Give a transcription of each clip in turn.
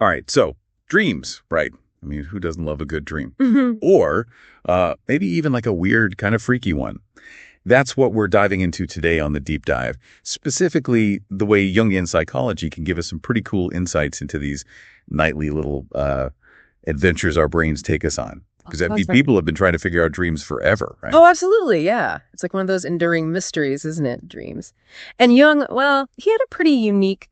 All right, so dreams, right? I mean, who doesn't love a good dream? Hmm. Or maybe even like a weird, kind of freaky one. That's what we're diving into today on the deep dive, specifically the way Jungian psychology can give us some pretty cool insights into these nightly little adventures our brains take us on. Because people have been trying to figure out dreams forever, right? Oh, absolutely. Yeah. It's like one of those enduring mysteries, isn't it? Dreams. And Jung, well, he had a pretty unique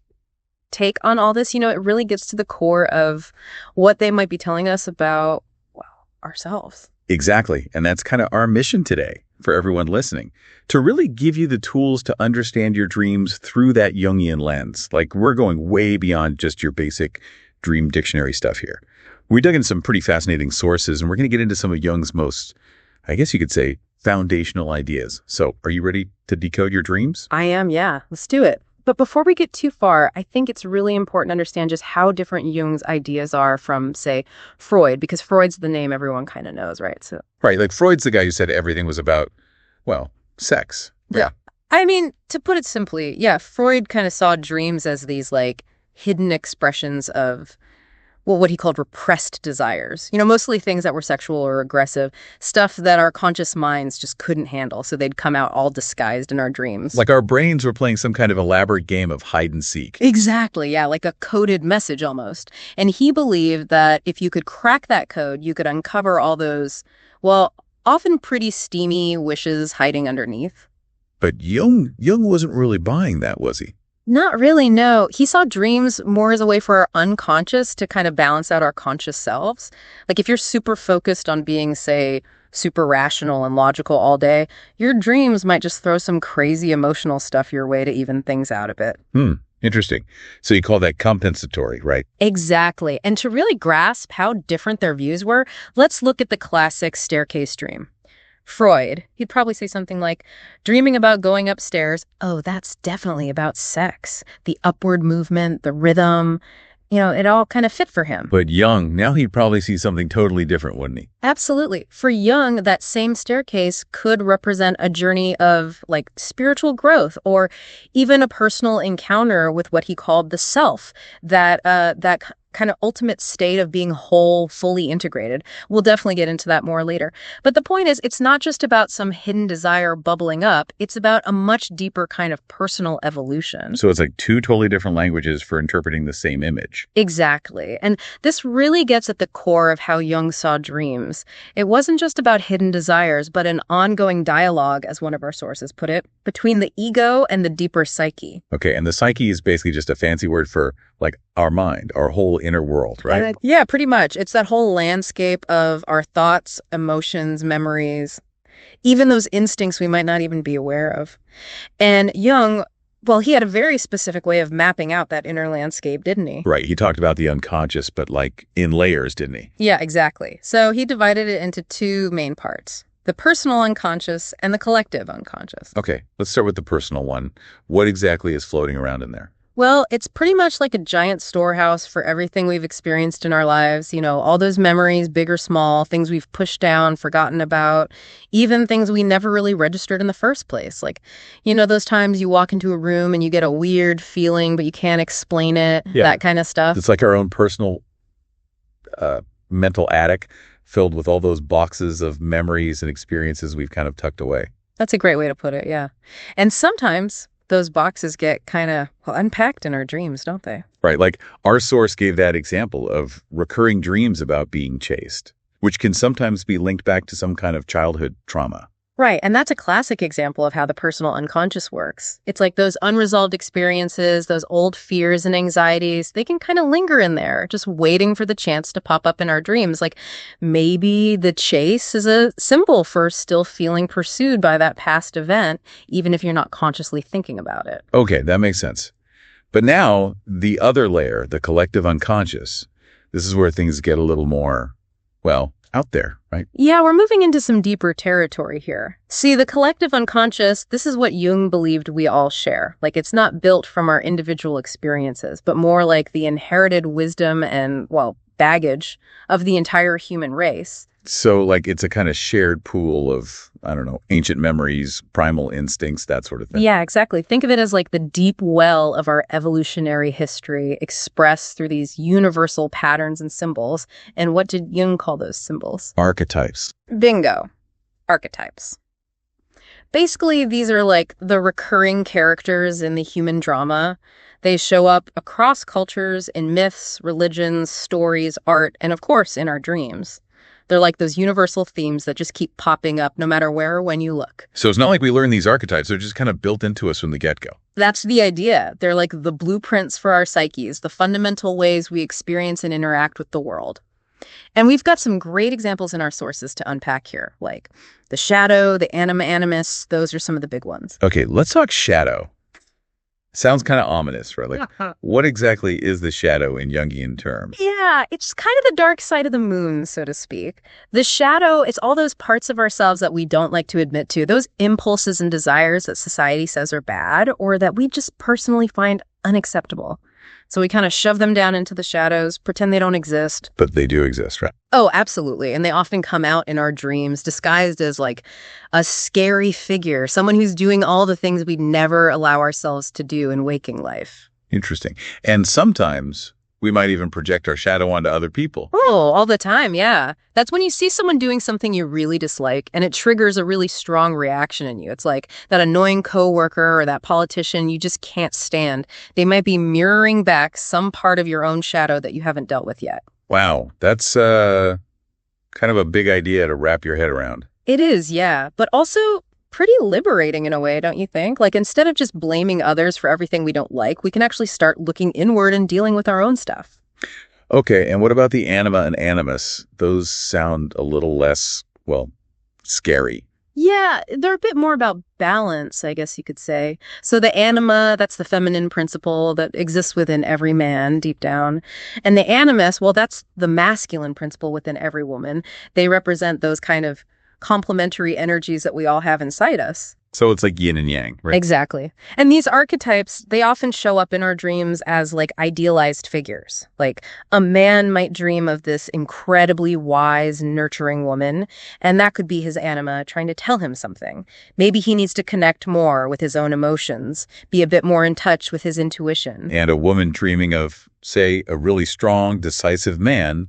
take on all this. You know, it really gets to the core of what they might be telling us about, well, ourselves. Exactly. And that's kind of our mission today for everyone listening, to really give you the tools to understand your dreams through that Jungian lens. Like, we're going way beyond just your basic dream dictionary stuff here. We dug in some pretty fascinating sources, and we're going to get into some of Jung's most, I guess you could say, foundational ideas. So are you ready to decode your dreams? I am, yeah. Let's do it. But before we get too far, I think it's really important to understand just how different Jung's ideas are from, say, Freud, because Freud's the name everyone kind of knows, right? So, right, like Freud's the guy who said everything was about, well, sex. Yeah. I mean, to put it simply, yeah, Freud kind of saw dreams as these like hidden expressions of, well, what he called repressed desires. You know, mostly things that were sexual or aggressive, stuff that our conscious minds just couldn't handle. So they'd come out all disguised in our dreams. Like our brains were playing some kind of elaborate game of hide and seek. Exactly, yeah, like a coded message almost. And he believed that if you could crack that code, you could uncover all those, well, often pretty steamy wishes hiding underneath. But Jung wasn't really buying that, was he? Not really, no. He saw dreams more as a way for our unconscious to kind of balance out our conscious selves. Like if you're super focused on being, say, super rational and logical all day, your dreams might just throw some crazy emotional stuff your way to even things out a bit. Interesting. So you call that compensatory, right? Exactly. And to really grasp how different their views were, let's look at the classic staircase dream. Freud, he'd probably say something like, dreaming about going upstairs, oh, that's definitely about sex. The upward movement, the rhythm, you know, it all kind of fit for him. But Jung, now he'd probably see something totally different, wouldn't he? Absolutely. For Jung, that same staircase could represent a journey of like spiritual growth or even a personal encounter with what he called the self, that kind of ultimate state of being whole, fully integrated. We'll definitely get into that more later. But the point is, it's not just about some hidden desire bubbling up. It's about a much deeper kind of personal evolution. So it's like two totally different languages for interpreting the same image. Exactly. And this really gets at the core of how Jung saw dreams. It wasn't just about hidden desires, but an ongoing dialogue, as one of our sources put it, between the ego and the deeper psyche. Okay, and the psyche is basically just a fancy word for like our mind, our whole inner world, right? Yeah, pretty much. It's that whole landscape of our thoughts, emotions, memories, even those instincts we might not even be aware of. And Jung, well, he had a very specific way of mapping out that inner landscape, didn't he? Right. He talked about the unconscious, but like in layers, didn't he? Yeah, exactly. So he divided it into two main parts: the personal unconscious and the collective unconscious. Okay, let's start with the personal one. What exactly is floating around in there? Well, it's pretty much like a giant storehouse for everything we've experienced in our lives. You know, all those memories, big or small, things we've pushed down, forgotten about, even things we never really registered in the first place. Like, you know, those times you walk into a room and you get a weird feeling, but you can't explain it, that kind of stuff. It's like our own personal mental attic filled with all those boxes of memories and experiences we've kind of tucked away. That's a great way to put it, yeah. And sometimes those boxes get kind of unpacked in our dreams, don't they? Right. Like our source gave that example of recurring dreams about being chased, which can sometimes be linked back to some kind of childhood trauma. Right. And that's a classic example of how the personal unconscious works. It's like those unresolved experiences, those old fears and anxieties, they can kind of linger in there, just waiting for the chance to pop up in our dreams. Like maybe the chase is a symbol for still feeling pursued by that past event, even if you're not consciously thinking about it. Okay, that makes sense. But now the other layer, the collective unconscious, this is where things get a little more, well, out there, right? Yeah, we're moving into some deeper territory here. See, the collective unconscious, this is what Jung believed we all share. Like, it's not built from our individual experiences, but more like the inherited wisdom and, well, baggage of the entire human race. So, like, it's a kind of shared pool of, I don't know, ancient memories, primal instincts, that sort of thing. Yeah, exactly. Think of it as like the deep well of our evolutionary history expressed through these universal patterns and symbols. And what did Jung call those symbols? Archetypes. Bingo. Archetypes. Basically, these are like the recurring characters in the human drama. They show up across cultures in myths, religions, stories, art, and of course, in our dreams. They're like those universal themes that just keep popping up no matter where or when you look. So it's not like we learn these archetypes. They're just kind of built into us from the get-go. That's the idea. They're like the blueprints for our psyches, the fundamental ways we experience and interact with the world. And we've got some great examples in our sources to unpack here, like the shadow, the anima, animus. Those are some of the big ones. Okay, let's talk shadow. Sounds kind of ominous, right? Like, what exactly is the shadow in Jungian terms? Yeah, it's kind of the dark side of the moon, so to speak. The shadow, it's all those parts of ourselves that we don't like to admit to, those impulses and desires that society says are bad or that we just personally find unacceptable. So we kind of shove them down into the shadows, pretend they don't exist. But they do exist, right? Oh, absolutely. And they often come out in our dreams disguised as like a scary figure, someone who's doing all the things we'd never allow ourselves to do in waking life. Interesting. And sometimes we might even project our shadow onto other people. Oh, all the time, yeah. That's when you see someone doing something you really dislike and it triggers a really strong reaction in you. It's like that annoying coworker or that politician you just can't stand. They might be mirroring back some part of your own shadow that you haven't dealt with yet. Wow, that's kind of a big idea to wrap your head around. It is, yeah. But also pretty liberating in a way, don't you think? Like instead of just blaming others for everything we don't like, we can actually start looking inward and dealing with our own stuff. Okay, and what about the anima and animus? Those sound a little less, well, scary. Yeah, they're a bit more about balance, I guess you could say. So the anima, that's the feminine principle that exists within every man deep down. And the animus, well, that's the masculine principle within every woman. They represent those kind of complementary energies that we all have inside us. So it's like yin and yang, right? Exactly. And these archetypes, they often show up in our dreams as like idealized figures. Like a man might dream of this incredibly wise, nurturing woman, and that could be his anima trying to tell him something. Maybe he needs to connect more with his own emotions, be a bit more in touch with his intuition. And a woman dreaming of, say, a really strong, decisive man,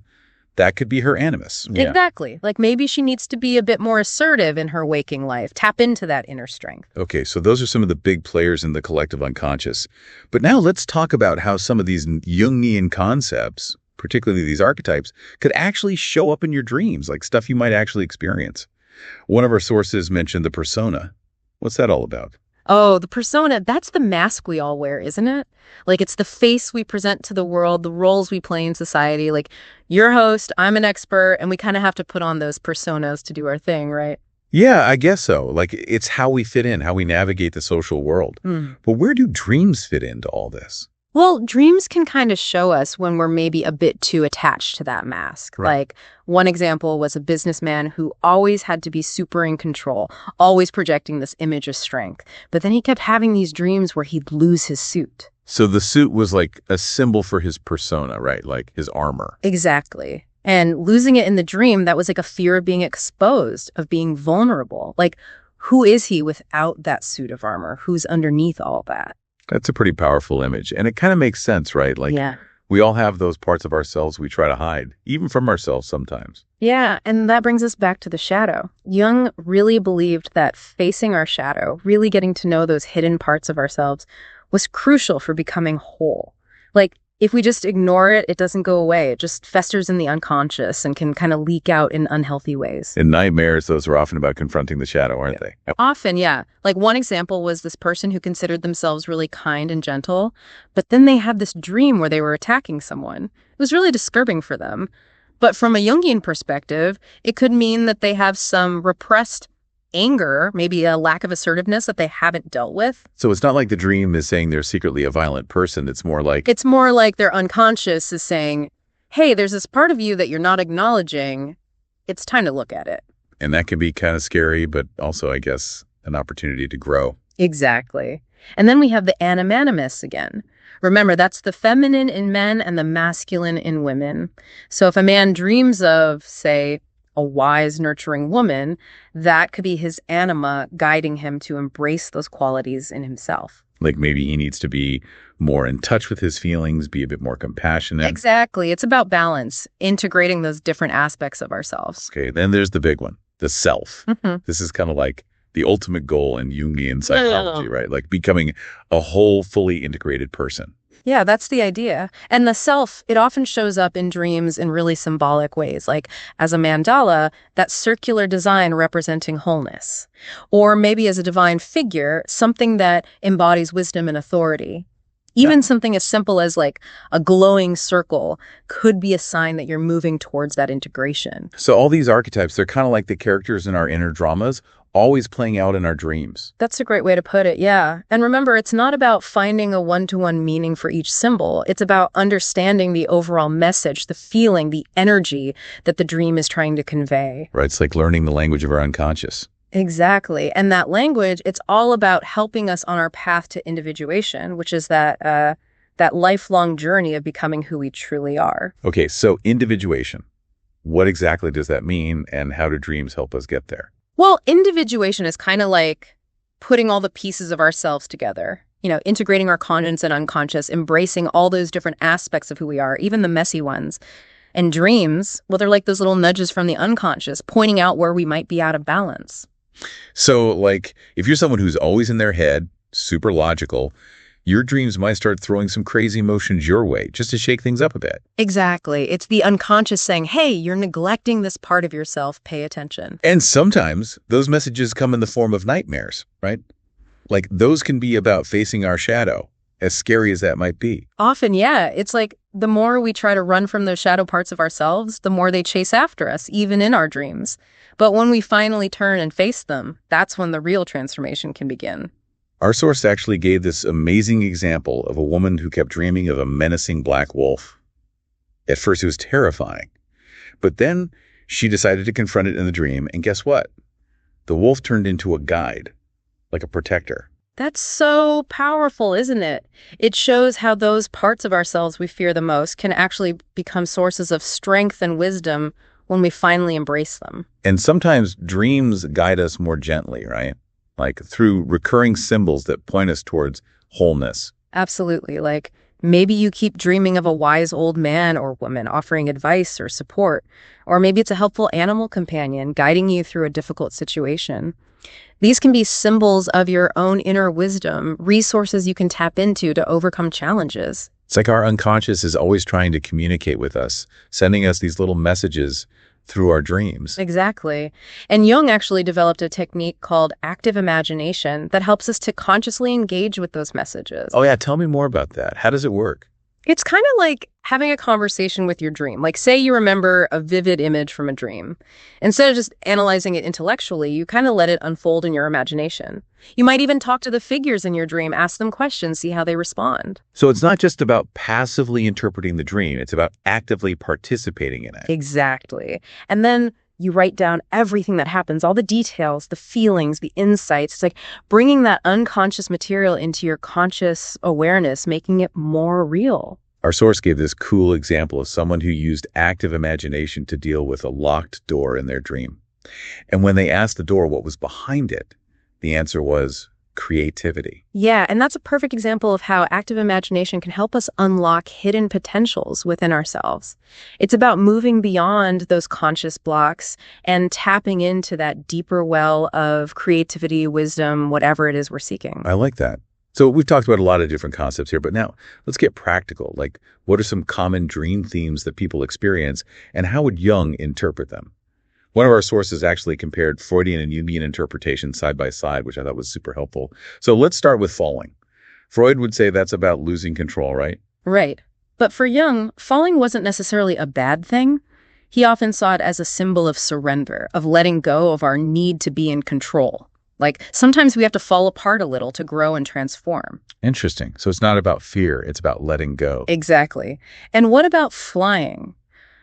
that could be her animus. Yeah. Exactly. Like maybe she needs to be a bit more assertive in her waking life, tap into that inner strength. Okay, so those are some of the big players in the collective unconscious. But now let's talk about how some of these Jungian concepts, particularly these archetypes, could actually show up in your dreams, like stuff you might actually experience. One of our sources mentioned the persona. What's that all about? Oh, the persona, that's the mask we all wear, isn't it? Like it's the face we present to the world, the roles we play in society. Like you're host, I'm an expert, and we kind of have to put on those personas to do our thing, right? Yeah, I guess so. Like it's how we fit in, how we navigate the social world. But where do dreams fit into all this? Well, dreams can kind of show us when we're maybe a bit too attached to that mask. Right. Like one example was a businessman who always had to be super in control, always projecting this image of strength. But then he kept having these dreams where he'd lose his suit. So the suit was like a symbol for his persona, right? Like his armor. Exactly. And losing it in the dream, that was like a fear of being exposed, of being vulnerable. Like, who is he without that suit of armor? Who's underneath all that? That's a pretty powerful image. And it kind of makes sense, right? Like, yeah. We all have those parts of ourselves we try to hide, even from ourselves sometimes. Yeah, and that brings us back to the shadow. Jung really believed that facing our shadow, really getting to know those hidden parts of ourselves, was crucial for becoming whole. Like, if we just ignore it, it doesn't go away. It just festers in the unconscious and can kind of leak out in unhealthy ways. In nightmares, those are often about confronting the shadow, aren't they? Often, yeah. Like one example was this person who considered themselves really kind and gentle, but then they had this dream where they were attacking someone. It was really disturbing for them. But from a Jungian perspective, it could mean that they have some repressed anger, maybe a lack of assertiveness that they haven't dealt with. So it's not like the dream is saying they're secretly a violent person. It's more like their unconscious is saying, hey, there's this part of you that you're not acknowledging. It's time to look at it. And that can be kind of scary, but also, I guess, an opportunity to grow. Exactly. And then we have the animus again. Remember, that's the feminine in men and the masculine in women. So if a man dreams of, say, a wise, nurturing woman, that could be his anima guiding him to embrace those qualities in himself. Like maybe he needs to be more in touch with his feelings, be a bit more compassionate. Exactly. It's about balance, integrating those different aspects of ourselves. Okay, then there's the big one, the self. This is kind of like the ultimate goal in Jungian psychology, right? Like becoming a whole, fully integrated person. Yeah, that's the idea. And the self, it often shows up in dreams in really symbolic ways, like as a mandala, that circular design representing wholeness. Or maybe as a divine figure, something that embodies wisdom and authority. Even something as simple as like a glowing circle could be a sign that you're moving towards that integration. So all these archetypes, they're kind of like the characters in our inner dramas, always playing out in our dreams. That's a great way to put it, yeah. And remember, it's not about finding a one-to-one meaning for each symbol. It's about understanding the overall message, the feeling, the energy that the dream is trying to convey. Right, it's like learning the language of our unconscious. Exactly. And that language, it's all about helping us on our path to individuation, which is that lifelong journey of becoming who we truly are. Okay, so individuation. What exactly does that mean, and how do dreams help us get there? Well, individuation is kind of like putting all the pieces of ourselves together, integrating our conscious and unconscious, embracing all those different aspects of who we are, even the messy ones. And dreams, well, they're like those little nudges from the unconscious, pointing out where we might be out of balance. So, like, if you're someone who's always in their head, super logical, your dreams might start throwing some crazy emotions your way, just to shake things up a bit. Exactly. It's the unconscious saying, hey, you're neglecting this part of yourself. Pay attention. And sometimes those messages come in the form of nightmares, right? Like, those can be about facing our shadow, as scary as that might be. Often, yeah. It's like the more we try to run from those shadow parts of ourselves, the more they chase after us, even in our dreams. But when we finally turn and face them, that's when the real transformation can begin. Our source actually gave this amazing example of a woman who kept dreaming of a menacing black wolf. At first, it was terrifying. But then she decided to confront it in the dream, and guess what? The wolf turned into a guide, like a protector. That's so powerful, isn't it? It shows how those parts of ourselves we fear the most can actually become sources of strength and wisdom when we finally embrace them. And sometimes dreams guide us more gently, right? Like through recurring symbols that point us towards wholeness. Absolutely. Like maybe you keep dreaming of a wise old man or woman offering advice or support, or maybe it's a helpful animal companion guiding you through a difficult situation. These can be symbols of your own inner wisdom, resources you can tap into to overcome challenges. It's like our unconscious is always trying to communicate with us, sending us these little messages through our dreams. Exactly. And Jung actually developed a technique called active imagination that helps us to consciously engage with those messages. Oh yeah, tell me more about that. How does it work? It's kind of like having a conversation with your dream. Like, say you remember a vivid image from a dream. Instead of just analyzing it intellectually, you kind of let it unfold in your imagination. You might even talk to the figures in your dream, ask them questions, see how they respond. So it's not just about passively interpreting the dream. It's about actively participating in it. Exactly. And then you write down everything that happens, all the details, the feelings, the insights. It's like bringing that unconscious material into your conscious awareness, making it more real. Our source gave this cool example of someone who used active imagination to deal with a locked door in their dream. And when they asked the door what was behind it, the answer was creativity. Yeah, and that's a perfect example of how active imagination can help us unlock hidden potentials within ourselves. It's about moving beyond those conscious blocks and tapping into that deeper well of creativity, wisdom, whatever it is we're seeking. I like that. So we've talked about a lot of different concepts here, but now let's get practical. Like, what are some common dream themes that people experience, and how would Jung interpret them? One of our sources actually compared Freudian and Jungian interpretation side by side, which I thought was super helpful. So let's start with falling. Freud would say that's about losing control, right? Right. But for Jung, falling wasn't necessarily a bad thing. He often saw it as a symbol of surrender, of letting go of our need to be in control. Like, sometimes we have to fall apart a little to grow and transform. Interesting. So it's not about fear, it's about letting go. Exactly. And what about flying?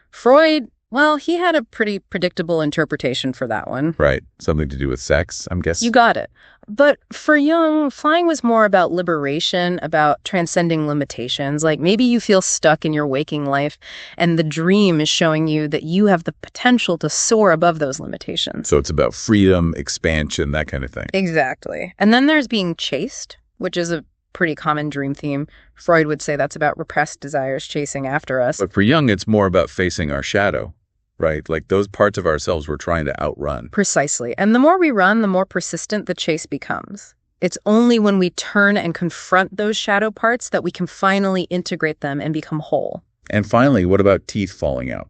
Freud, Well, he had a pretty predictable interpretation for that one. Right. Something to do with sex, I'm You guessing. got it. But for Jung, flying was more about liberation, about transcending limitations. Like maybe you feel stuck in your waking life, and the dream is showing you that you have the potential to soar above those limitations. So it's about freedom, expansion, that kind of thing. Exactly. And then there's being chased, which is a pretty common dream theme. Freud would say that's about repressed desires chasing after us. But for Jung, it's more about facing our shadow, right? Like those parts of ourselves we're trying to outrun. Precisely. And the more we run, the more persistent the chase becomes. It's only when we turn and confront those shadow parts that we can finally integrate them and become whole. And finally, what about teeth falling out?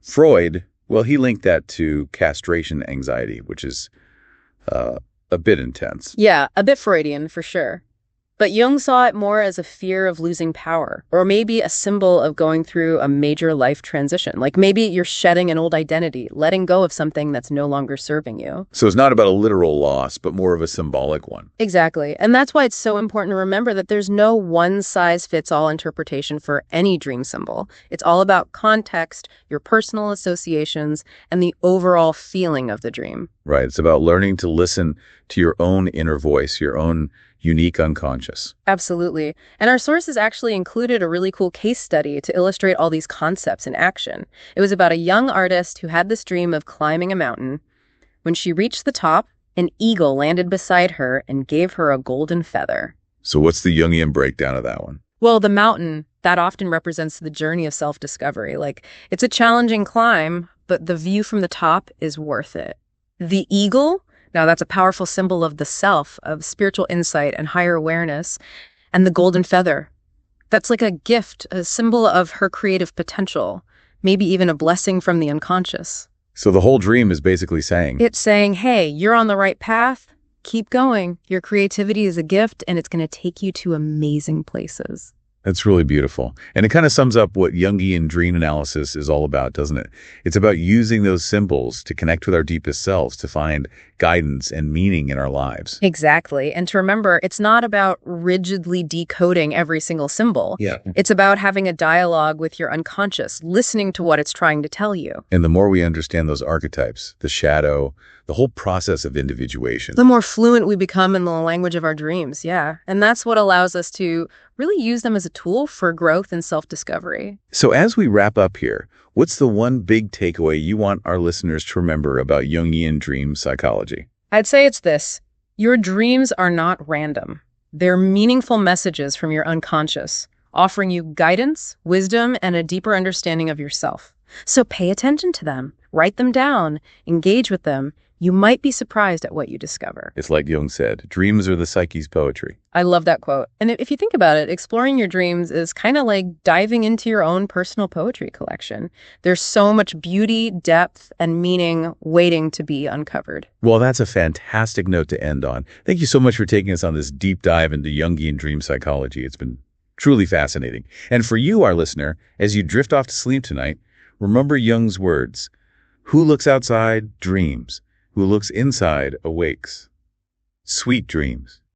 Freud, well, he linked that to castration anxiety, which is a bit intense. Yeah, a bit Freudian for sure. But Jung saw it more as a fear of losing power, or maybe a symbol of going through a major life transition. Like maybe you're shedding an old identity, letting go of something that's no longer serving you. So it's not about a literal loss, but more of a symbolic one. Exactly. And that's why it's so important to remember that there's no one-size-fits-all interpretation for any dream symbol. It's all about context, your personal associations, and the overall feeling of the dream. Right. It's about learning to listen to your own inner voice, your own unique unconscious. Absolutely. And our sources actually included a really cool case study to illustrate all these concepts in action. It was about a young artist who had this dream of climbing a mountain. When she reached the top, an eagle landed beside her and gave her a golden feather. So what's the Jungian breakdown of that one? Well, the mountain, that often represents the journey of self-discovery. Like, it's a challenging climb, but the view from the top is worth it. The eagle, now that's a powerful symbol of the self, of spiritual insight and higher awareness. And the golden feather, that's like a gift, a symbol of her creative potential, maybe even a blessing from the unconscious. So the whole dream is basically saying, It's saying, hey, you're on the right path. Keep going. Your creativity is a gift, and it's going to take you to amazing places. that's really beautiful. And it kind of sums up what Jungian dream analysis is all about, doesn't it? It's about using those symbols to connect with our deepest selves, to find guidance and meaning in our lives. Exactly. And to remember, it's not about rigidly decoding every single symbol. Yeah. It's about having a dialogue with your unconscious, listening to what it's trying to tell you. And the more we understand those archetypes, the shadow, the whole process of individuation. The more fluent we become in the language of our dreams, yeah. And that's what allows us to really use them as a tool for growth and self-discovery. So as we wrap up here, what's the one big takeaway you want our listeners to remember about Jungian dream psychology? I'd say it's this. Your dreams are not random. They're meaningful messages from your unconscious, offering you guidance, wisdom, and a deeper understanding of yourself. So pay attention to them, write them down, engage with them. You might be surprised at what you discover. It's like Jung said, dreams are the psyche's poetry. I love that quote. And if you think about it, exploring your dreams is kind of like diving into your own personal poetry collection. There's so much beauty, depth, and meaning waiting to be uncovered. Well, that's a fantastic note to end on. Thank you so much for taking us on this deep dive into Jungian dream psychology. It's been truly fascinating. And for you, our listener, as you drift off to sleep tonight, remember Jung's words, "Who looks outside dreams. Who looks inside awakes." Sweet dreams.